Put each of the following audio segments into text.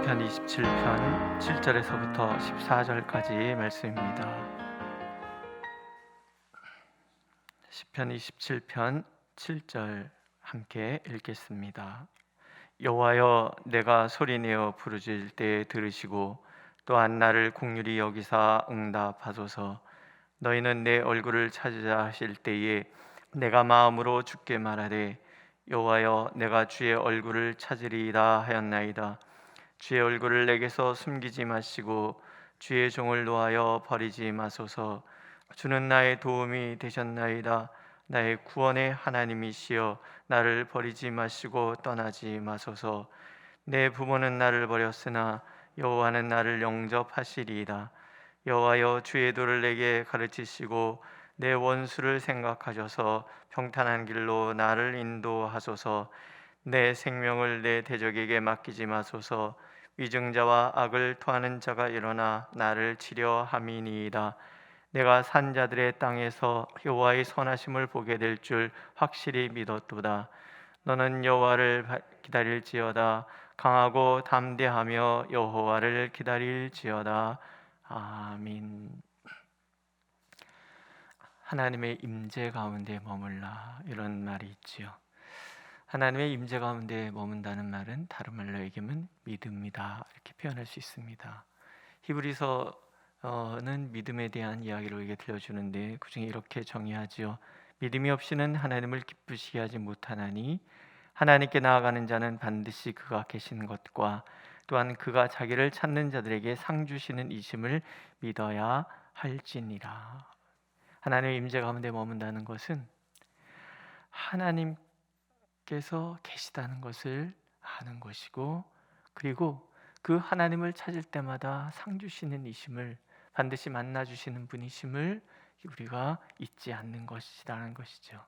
시편 27편 7절에서부터 14절까지의 말씀입니다. 시편 27편 7절 함께 읽겠습니다. 여호와여, 내가 소리내어 부르짖을 때 들으시고 또한 나를 긍휼히 여기사 응답하소서. 너희는 내 얼굴을 찾으자 하실 때에 내가 마음으로 주께 말하되, 여호와여, 내가 주의 얼굴을 찾으리이다 하였나이다. 주의 얼굴을 내게서 숨기지 마시고 주의 종을 노하여 버리지 마소서. 주는 나의 도움이 되셨나이다. 나의 구원의 하나님이시여, 나를 버리지 마시고 떠나지 마소서. 내 부모는 나를 버렸으나 여호와는 나를 영접하시리이다. 여호와여, 주의 도를 내게 가르치시고 내 원수를 생각하셔서 평탄한 길로 나를 인도하소서. 내 생명을 내 대적에게 맡기지 마소서. 위증자와 악을 토하는 자가 일어나 나를 치려 함이니이다. 내가 산자들의 땅에서 여호와의 선하심을 보게 될 줄 확실히 믿었도다. 너는 여호와를 기다릴지어다. 강하고 담대하며 여호와를 기다릴지어다. 아멘. 하나님의 임재 가운데 머물라, 이런 말이 있지요. 하나님의 임재 가운데 머문다는 말은 다른 말로 얘기하면 믿음이다, 이렇게 표현할 수 있습니다. 히브리서는 믿음에 대한 이야기를 우리에게 들려주는데 그중에 이렇게 정의하지요. 믿음이 없이는 하나님을 기쁘시게 하지 못하나니 하나님께 나아가는 자는 반드시 그가 계신 것과 또한 그가 자기를 찾는 자들에게 상 주시는 이심을 믿어야 할지니라. 하나님의 임재 가운데 머문다는 것은 하나님께서 계시다는 것을 아는 것이고, 그리고 그 하나님을 찾을 때마다 상 주시는 이심을, 반드시 만나 주시는 분이심을 우리가 잊지 않는 것이라는 것이죠.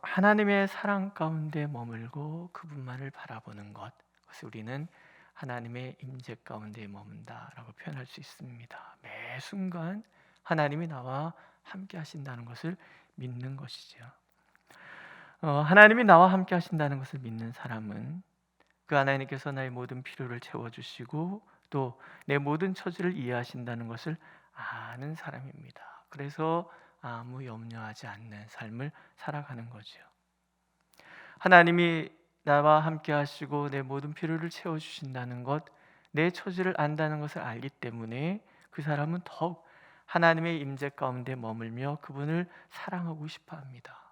하나님의 사랑 가운데 머물고 그분만을 바라보는 것, 그것을 우리는 하나님의 임재 가운데 머문다라고 표현할 수 있습니다. 매 순간 하나님이 나와 함께 하신다는 것을 믿는 것이죠. 하나님이 나와 함께 하신다는 것을 믿는 사람은 그 하나님께서 나의 모든 필요를 채워주시고 또 내 모든 처지를 이해하신다는 것을 아는 사람입니다. 그래서 아무 염려하지 않는 삶을 살아가는 거죠. 하나님이 나와 함께 하시고 내 모든 필요를 채워주신다는 것, 내 처지를 안다는 것을 알기 때문에 그 사람은 더욱 하나님의 임재 가운데 머물며 그분을 사랑하고 싶어합니다.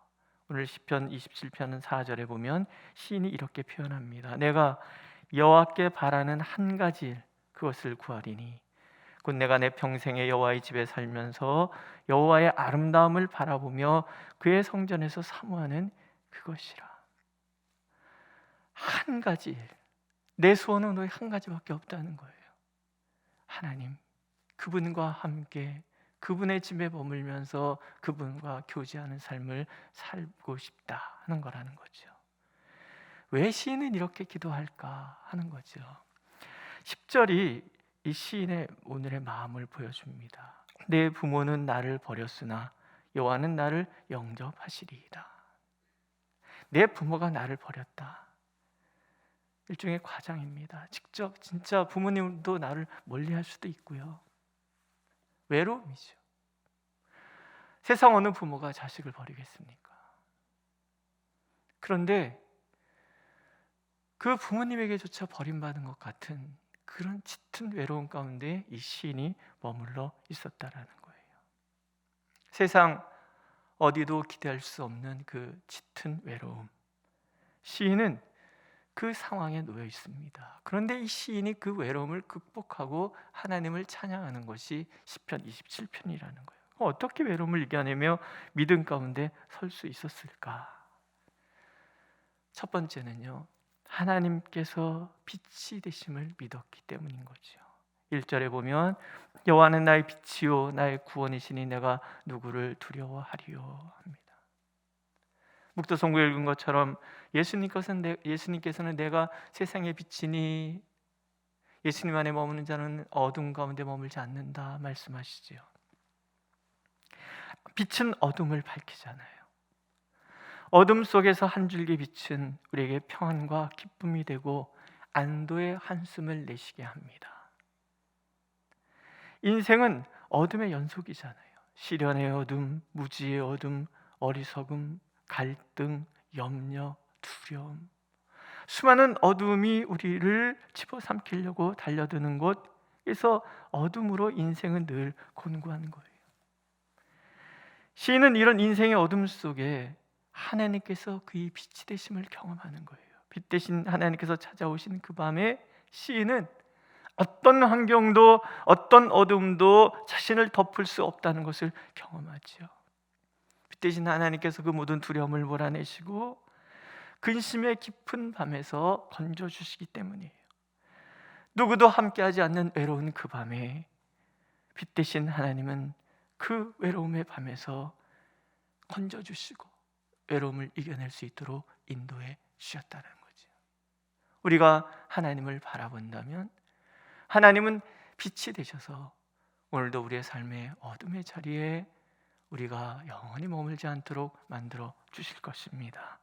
오늘 시편 27편은 4절에 보면 시인이 이렇게 표현합니다. 내가 여호와께 바라는 한 가지 일, 그것을 구하리니 곧 내가 내 평생에 여호와의 집에 살면서 여호와의 아름다움을 바라보며 그의 성전에서 사모하는 그것이라. 한 가지 일, 내 소원은 오직 한 가지밖에 없다는 거예요. 하나님, 그분과 함께 그분의 집에 머물면서 그분과 교제하는 삶을 살고 싶다 하는 거라는 거죠. 왜 시인은 이렇게 기도할까 하는 거죠. 10절이 이 시인의 오늘의 마음을 보여줍니다. 내 부모는 나를 버렸으나 여호와는 나를 영접하시리이다. 내 부모가 나를 버렸다. 일종의 과장입니다. 직접 진짜 부모님도 나를 멀리할 수도 있고요. 외로움이죠. 세상 어느 부모가 자식을 버리겠습니까? 그런데 그 부모님에게조차 버림받은 것 같은 그런 짙은 외로움 가운데 이 시인이 머물러 있었다라는 거예요. 세상 어디도 기대할 수 없는 그 짙은 외로움, 시인은 그 상황에 놓여 있습니다. 그런데 이 시인이 그 외로움을 극복하고 하나님을 찬양하는 것이 시편 27편이라는 거예요. 어떻게 외로움을 이겨내며 믿음 가운데 설 수 있었을까? 첫 번째는요, 하나님께서 빛이 되심을 믿었기 때문인 거죠. 1절에 보면 여호와는 나의 빛이요 나의 구원이시니 내가 누구를 두려워하리요 합니다. 묵도성구에 읽은 것처럼 예수님께서는 내가 세상의 빛이니 예수님 안에 머무는 자는 어둠 가운데 머물지 않는다 말씀하시지요. 빛은 어둠을 밝히잖아요. 어둠 속에서 한 줄기 빛은 우리에게 평안과 기쁨이 되고 안도의 한숨을 내쉬게 합니다. 인생은 어둠의 연속이잖아요. 시련의 어둠, 무지의 어둠, 어리석음, 갈등, 염려, 두려움, 수많은 어둠이 우리를 집어삼키려고 달려드는 곳에서 어둠으로 인생은 늘 곤고한 거예요. 시인은 이런 인생의 어둠 속에 하나님께서 그의 빛이 되심을 경험하는 거예요. 빛 대신 하나님께서 찾아오신 그 밤에 시인은 어떤 환경도 어떤 어둠도 자신을 덮을 수 없다는 것을 경험하죠. 빛 대신 하나님께서 그 모든 두려움을 몰아내시고 근심의 깊은 밤에서 건져주시기 때문이에요. 누구도 함께하지 않는 외로운 그 밤에 빛 대신 하나님은 그 외로움의 밤에서 건져주시고 외로움을 이겨낼 수 있도록 인도해 주셨다는 거죠. 우리가 하나님을 바라본다면 하나님은 빛이 되셔서 오늘도 우리의 삶의 어둠의 자리에 우리가 영원히 머물지 않도록 만들어 주실 것입니다.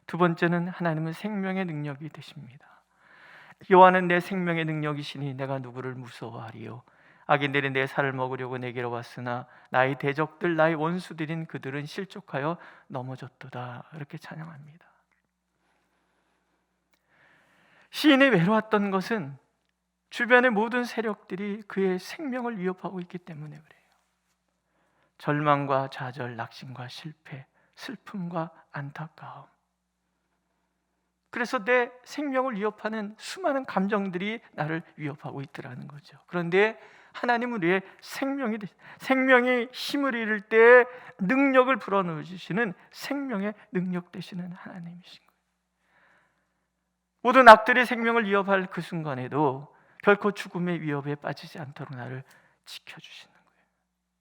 두 번째는 하나님은 생명의 능력이 되십니다. 여호와는 내 생명의 능력이시니 내가 누구를 무서워하리요. 악인들이 내 살을 먹으려고 내게로 왔으나 나의 대적들 나의 원수들인 그들은 실족하여 넘어졌도다. 이렇게 찬양합니다. 시인이 외로웠던 것은 주변의 모든 세력들이 그의 생명을 위협하고 있기 때문에 그래요. 절망과 좌절, 낙심과 실패, 슬픔과 안타까움. 그래서 내 생명을 위협하는 수많은 감정들이 나를 위협하고 있더라는 거죠. 그런데 하나님은 우리의 생명이 힘을 잃을 때 능력을 불어넣어 주시는 생명의 능력 되시는 하나님이신 거예요. 모든 악들이 생명을 위협할 그 순간에도 결코 죽음의 위협에 빠지지 않도록 나를 지켜주시는 거예요.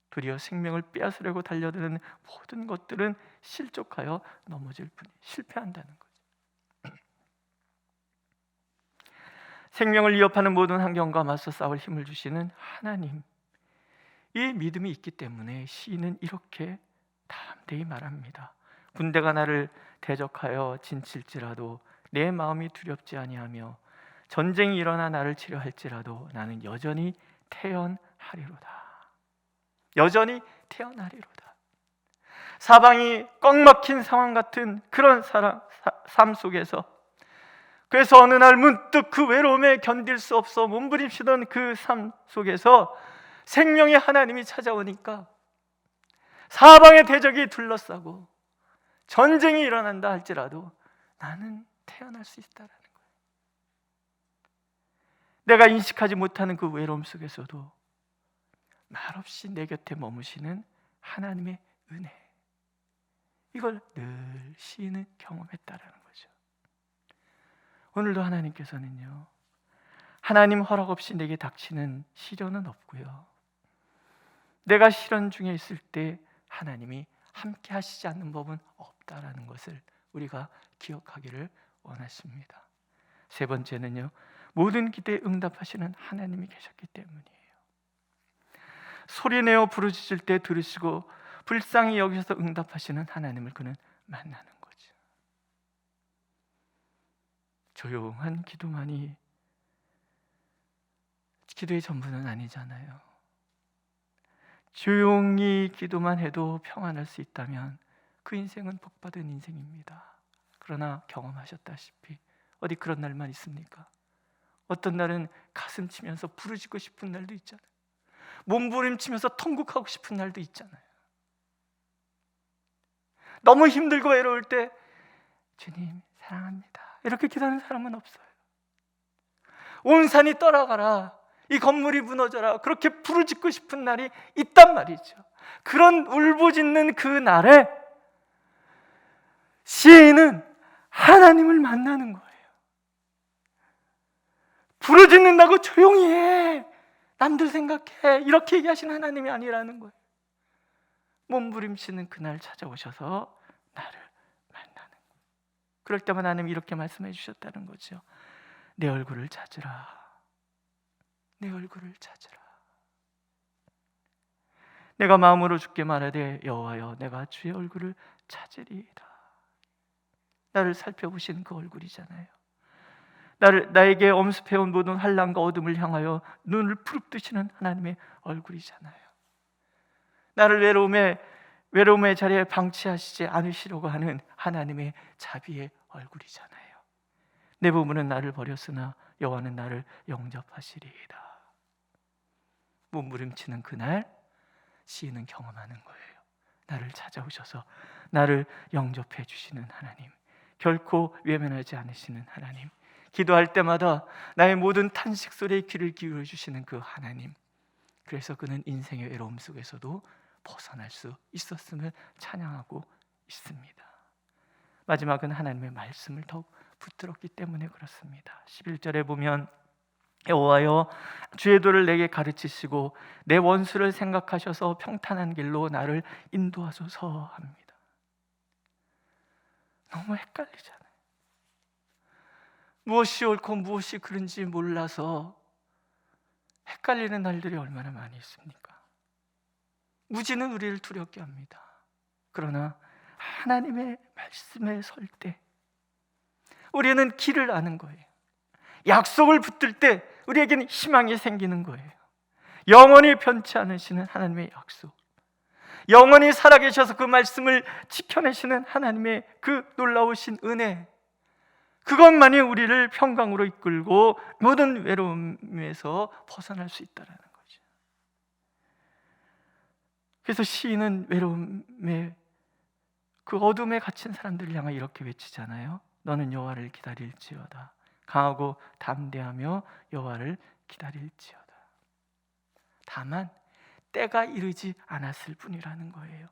도리어 생명을 빼앗으려고 달려드는 모든 것들은 실족하여 넘어질 뿐이 실패한다는 거죠. 생명을 위협하는 모든 환경과 맞서 싸울 힘을 주시는 하나님, 이 믿음이 있기 때문에 시인은 이렇게 담대히 말합니다. 군대가 나를 대적하여 진칠지라도 내 마음이 두렵지 아니하며 전쟁이 일어나 나를 치료할지라도 나는 여전히 태어나리로다. 여전히 태어나리로다. 사방이 꽉 막힌 상황 같은 그런 삶 속에서, 그래서 어느 날 문득 그 외로움에 견딜 수 없어 몸부림치던 그 삶 속에서 생명의 하나님이 찾아오니까 사방의 대적이 둘러싸고 전쟁이 일어난다 할지라도 나는 태어날 수 있다라는 거예요. 내가 인식하지 못하는 그 외로움 속에서도 말없이 내 곁에 머무시는 하나님의 은혜, 이걸 늘 시인은 경험했다라는 거죠. 오늘도 하나님께서는요, 하나님 허락 없이 내게 닥치는 시련은 없고요, 내가 시련 중에 있을 때 하나님이 함께 하시지 않는 법은 없다라는 것을 우리가 기억하기를 원하십니다. 세 번째는요, 모든 기대에 응답하시는 하나님이 계셨기 때문이에요. 소리내어 부르짖을 때 들으시고 불쌍히 여기셔서 응답하시는 하나님을 그는 만나는 거죠. 조용한 기도만이 기도의 전부는 아니잖아요. 조용히 기도만 해도 평안할 수 있다면 그 인생은 복받은 인생입니다. 그러나 경험하셨다시피 어디 그런 날만 있습니까? 어떤 날은 가슴 치면서 부르짖고 싶은 날도 있잖아요. 몸부림치면서 통곡하고 싶은 날도 있잖아요. 너무 힘들고 외로울 때 주님 사랑합니다 이렇게 기도하는 사람은 없어요. 온 산이 떠나가라, 이 건물이 무너져라, 그렇게 부르짖고 싶은 날이 있단 말이죠. 그런 울부짖는 그 날에 시인은 하나님을 만나는 거예요. 부르짖는다고 조용히 해, 남들 생각해, 이렇게 얘기하시는 하나님이 아니라는 거예요. 몸부림치는 그날 찾아오셔서 나를 만나는 거예요. 그럴 때만 하나님이 이렇게 말씀해 주셨다는 거죠. 내 얼굴을 찾으라, 내 얼굴을 찾으라. 내가 마음으로 주께 말하되 여호와여 내가 주의 얼굴을 찾으리이다. 나를 살펴보시는 그 얼굴이잖아요. 나에게 엄습해온 모든 환난과 어둠을 향하여 눈을 부릅뜨시는 하나님의 얼굴이잖아요. 나를 외로움의 자리에 방치하시지 않으시려고 하는 하나님의 자비의 얼굴이잖아요. 내 부모는 나를 버렸으나 여호와는 나를 영접하시리이다. 몸부림치는 그날 시인은 경험하는 거예요. 나를 찾아오셔서 나를 영접해 주시는 하나님, 결코 외면하지 않으시는 하나님, 기도할 때마다 나의 모든 탄식 소리에 귀를 기울여 주시는 그 하나님. 그래서 그는 인생의 외로움 속에서도 벗어날 수 있었음을 찬양하고 있습니다. 마지막은 하나님의 말씀을 더욱 붙들었기 때문에 그렇습니다. 11절에 보면 여호와여 주의 도를 내게 가르치시고 내 원수를 생각하셔서 평탄한 길로 나를 인도하소서 합니다. 너무 헷갈리잖아요. 무엇이 옳고 무엇이 그른지 몰라서 헷갈리는 날들이 얼마나 많이 있습니까? 무지는 우리를 두렵게 합니다. 그러나 하나님의 말씀에 설 때 우리는 길을 아는 거예요. 약속을 붙들 때 우리에게는 희망이 생기는 거예요. 영원히 변치 않으시는 하나님의 약속, 영원히 살아계셔서 그 말씀을 지켜내시는 하나님의 그 놀라우신 은혜, 그것만이 우리를 평강으로 이끌고 모든 외로움에서 벗어날 수 있다는 거죠. 그래서 시인은 외로움의 그 어둠에 갇힌 사람들을 향해 이렇게 외치잖아요. 너는 여호와를 기다릴지어다. 강하고 담대하며 여호와를 기다릴지어다. 다만 때가 이르지 않았을 뿐이라는 거예요.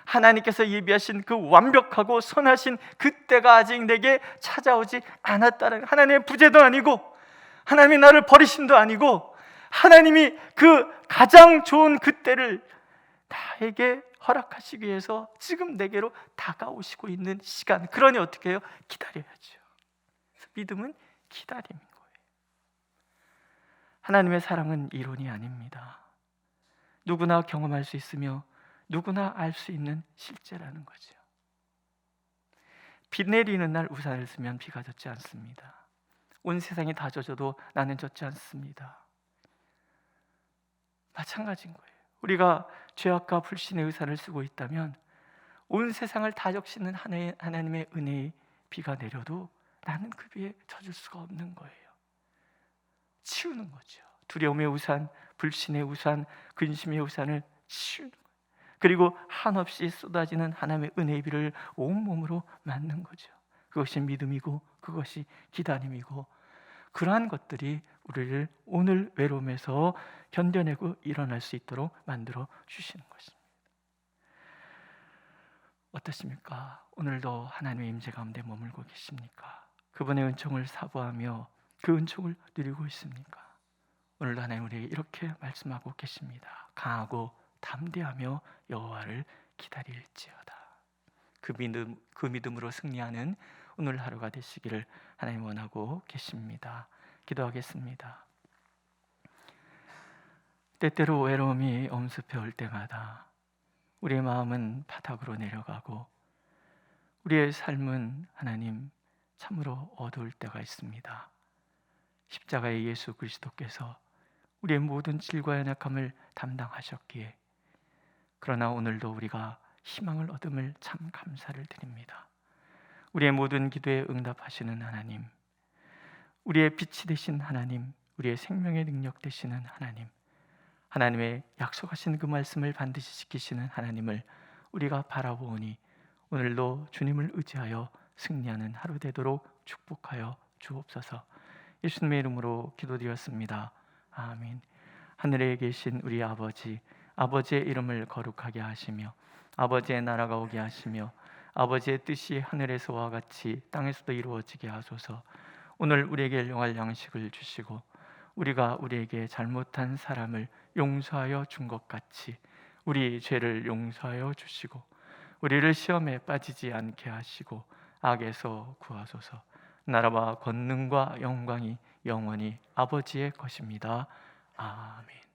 하나님께서 예비하신 그 완벽하고 선하신 그 때가 아직 내게 찾아오지 않았다는, 하나님의 부재도 아니고 하나님이 나를 버리심도 아니고 하나님이 그 가장 좋은 그 때를 나에게 허락하시기 위해서 지금 내게로 다가오시고 있는 시간, 그러니 어떻게 해요? 기다려야죠. 믿음은 기다림인 거예요. 하나님의 사랑은 이론이 아닙니다. 누구나 경험할 수 있으며 누구나 알 수 있는 실제라는 거죠. 비 내리는 날 우산을 쓰면 비가 젖지 않습니다. 온 세상이 다 젖어도 나는 젖지 않습니다. 마찬가지인 거예요. 우리가 죄악과 불신의 우산을 쓰고 있다면 온 세상을 다 적시는 하나님의 은혜의 비가 내려도 나는 그 비에 젖을 수가 없는 거예요. 치우는 거죠. 두려움의 우산, 불신의 우산, 근심의 우산을 치우는 거예요. 그리고 한없이 쏟아지는 하나님의 은혜의 비를 온몸으로 맞는 거죠. 그것이 믿음이고 그것이 기다림이고, 그러한 것들이 우리를 오늘 외로움에서 견뎌내고 일어날 수 있도록 만들어 주시는 것입니다. 어떠십니까? 오늘도 하나님의 임재 가운데 머물고 계십니까? 그분의 은총을 사모하며 그 은총을 누리고 있습니까? 오늘도 하나님 우리에게 이렇게 말씀하고 계십니다. 강하고 담대하며 여호와를 기다릴지어다. 그 믿음으로 승리하는 오늘 하루가 되시기를 하나님 원하고 계십니다. 기도하겠습니다. 때때로 외로움이 엄습해 올 때마다 우리의 마음은 바닥으로 내려가고 우리의 삶은 하나님 참으로 어두울 때가 있습니다. 십자가의 예수 그리스도께서 우리의 모든 질과 연약함을 담당하셨기에, 그러나 오늘도 우리가 희망을 얻음을 참 감사를 드립니다. 우리의 모든 기도에 응답하시는 하나님, 우리의 빛이 되신 하나님, 우리의 생명의 능력 되시는 하나님, 하나님의 약속하신 그 말씀을 반드시 지키시는 하나님을 우리가 바라보니 오늘도 주님을 의지하여 승리하는 하루 되도록 축복하여 주옵소서. 예수님의 이름으로 기도드렸습니다. 아멘. 하늘에 계신 우리 아버지, 아버지의 이름을 거룩하게 하시며 아버지의 나라가 오게 하시며 아버지의 뜻이 하늘에서와 같이 땅에서도 이루어지게 하소서. 오늘 우리에게 일용할 양식을 주시고 우리가 우리에게 잘못한 사람을 용서하여 준 것 같이 우리 죄를 용서하여 주시고 우리를 시험에 빠지지 않게 하시고 악에서 구하소서. 나라와 권능과 영광이 영원히 아버지의 것입니다. 아멘.